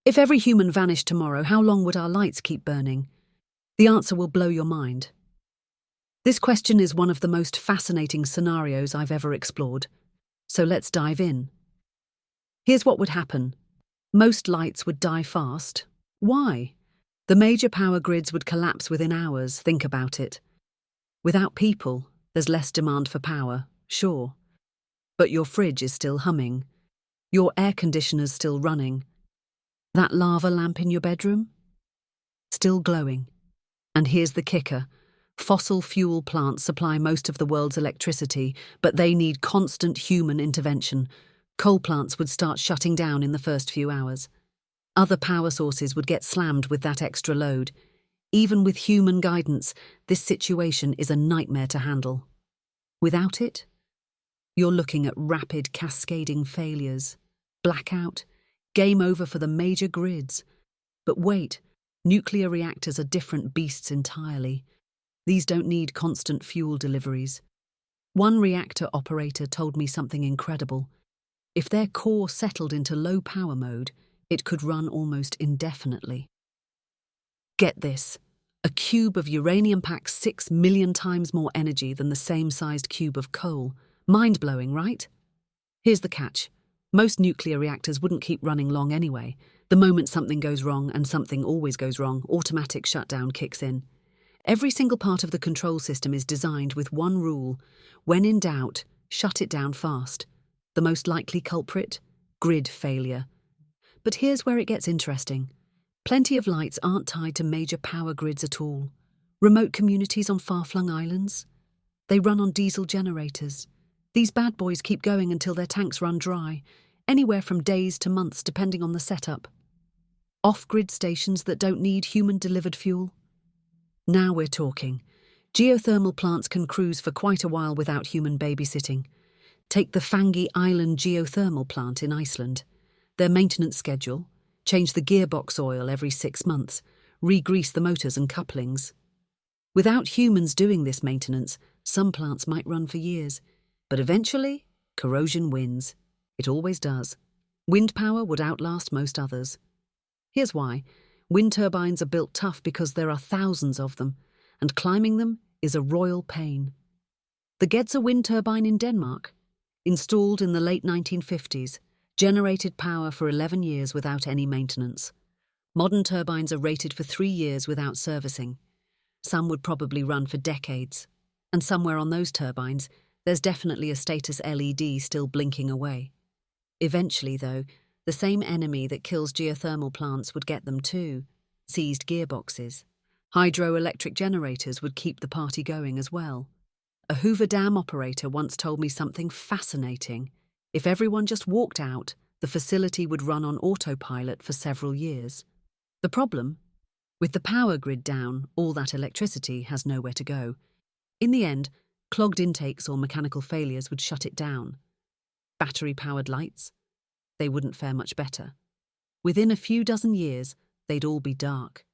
If every human vanished tomorrow, how long would our lights keep burning? The answer will blow your mind. This question is one of the most fascinating scenarios I've ever explored. So let's dive in. Here's what would happen. Most lights would die fast. Why? The major power grids would collapse within hours, think about it. Without people, there's less demand for power, sure. But your fridge is still humming. Your air conditioner's still running. That lava lamp in your bedroom? Still glowing. And here's the kicker. Fossil fuel plants supply most of the world's electricity, but they need constant human intervention. Coal plants would start shutting down in the first few hours. Other power sources would get slammed with that extra load. Even with human guidance, this situation is a nightmare to handle. Without it, you're looking at rapid cascading failures, blackout, game over for the major grids. But wait, nuclear reactors are different beasts entirely. These don't need constant fuel deliveries. One reactor operator told me something incredible. If their core settled into low power mode, it could run almost indefinitely. Get this. A cube of uranium packs 6 million times more energy than the same-sized cube of coal. Mind-blowing, right? Here's the catch. Most nuclear reactors wouldn't keep running long anyway. The moment something goes wrong, and something always goes wrong, automatic shutdown kicks in. Every single part of the control system is designed with one rule. When in doubt, shut it down fast. The most likely culprit? Grid failure. But here's where it gets interesting. Plenty of lights aren't tied to major power grids at all. Remote communities on far-flung islands? They run on diesel generators. These bad boys keep going until their tanks run dry, anywhere from days to months depending on the setup. Off-grid stations that don't need human-delivered fuel? Now we're talking. Geothermal plants can cruise for quite a while without human babysitting. Take the Fangi Island geothermal plant in Iceland. Their maintenance schedule: change the gearbox oil every 6 months, re-grease the motors and couplings. Without humans doing this maintenance, some plants might run for years. But eventually, corrosion wins. It always does. Wind power would outlast most others. Here's why. Wind turbines are built tough because there are thousands of them, and climbing them is a royal pain. The Gedser wind turbine in Denmark, installed in the late 1950s, generated power for 11 years without any maintenance. Modern turbines are rated for 3 years without servicing. Some would probably run for decades. And somewhere on those turbines, there's definitely a status LED still blinking away. Eventually, though, the same enemy that kills geothermal plants would get them too: seized gearboxes. Hydroelectric generators would keep the party going as well. A Hoover Dam operator once told me something fascinating. If everyone just walked out, the facility would run on autopilot for several years. The problem? With the power grid down, all that electricity has nowhere to go. In the end, clogged intakes or mechanical failures would shut it down. Battery-powered lights? They wouldn't fare much better. Within a few dozen years, they'd all be dark.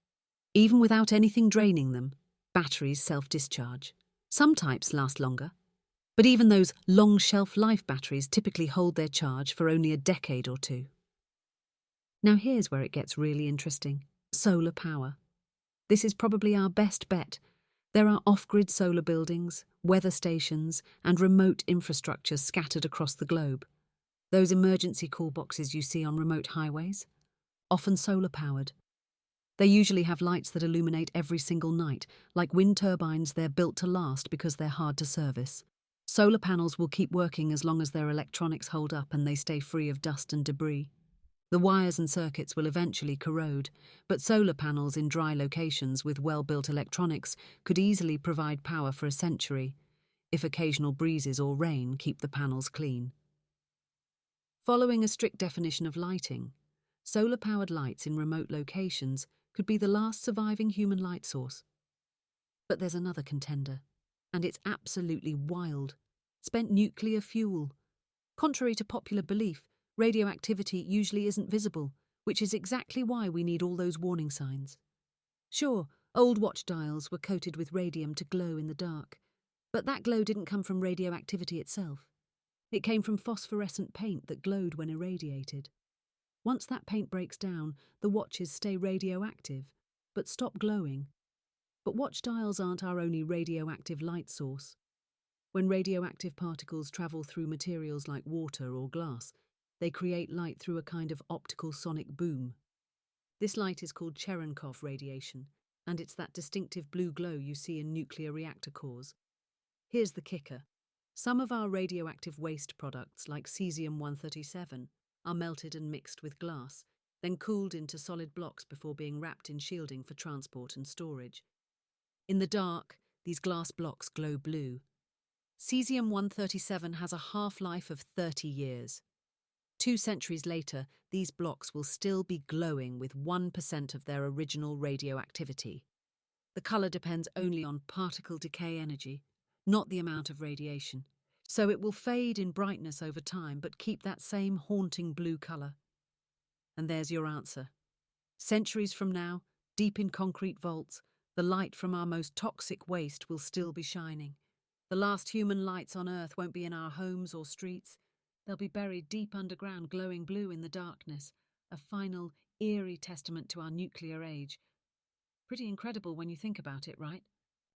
Even without anything draining them, batteries self-discharge. Some types last longer, but even those long shelf-life batteries typically hold their charge for only a decade or two. Now here's where it gets really interesting. Solar power. This is probably our best bet. There are off-grid solar buildings, weather stations, and remote infrastructure scattered across the globe. Those emergency call boxes you see on remote highways? Often solar-powered. They usually have lights that illuminate every single night. Like wind turbines, they're built to last because they're hard to service. Solar panels will keep working as long as their electronics hold up and they stay free of dust and debris. The wires and circuits will eventually corrode, but solar panels in dry locations with well-built electronics could easily provide power for a century, if occasional breezes or rain keep the panels clean. Following a strict definition of lighting, solar-powered lights in remote locations could be the last surviving human light source. But there's another contender, and it's absolutely wild: spent nuclear fuel. Contrary to popular belief, radioactivity usually isn't visible, which is exactly why we need all those warning signs. Sure, old watch dials were coated with radium to glow in the dark, but that glow didn't come from radioactivity itself. It came from phosphorescent paint that glowed when irradiated. Once that paint breaks down, the watches stay radioactive, but stop glowing. But watch dials aren't our only radioactive light source. When radioactive particles travel through materials like water or glass, they create light through a kind of optical sonic boom. This light is called Cherenkov radiation, and it's that distinctive blue glow you see in nuclear reactor cores. Here's the kicker. Some of our radioactive waste products, like cesium-137, are melted and mixed with glass, then cooled into solid blocks before being wrapped in shielding for transport and storage. In the dark, these glass blocks glow blue. Cesium-137 has a half-life of 30 years. 2 centuries later, these blocks will still be glowing with 1% of their original radioactivity. The color depends only on particle decay energy, not the amount of radiation. So it will fade in brightness over time but keep that same haunting blue color. And there's your answer. Centuries from now, deep in concrete vaults, the light from our most toxic waste will still be shining. The last human lights on Earth won't be in our homes or streets. They'll be buried deep underground, glowing blue in the darkness, a final, eerie testament to our nuclear age. Pretty incredible when you think about it, right?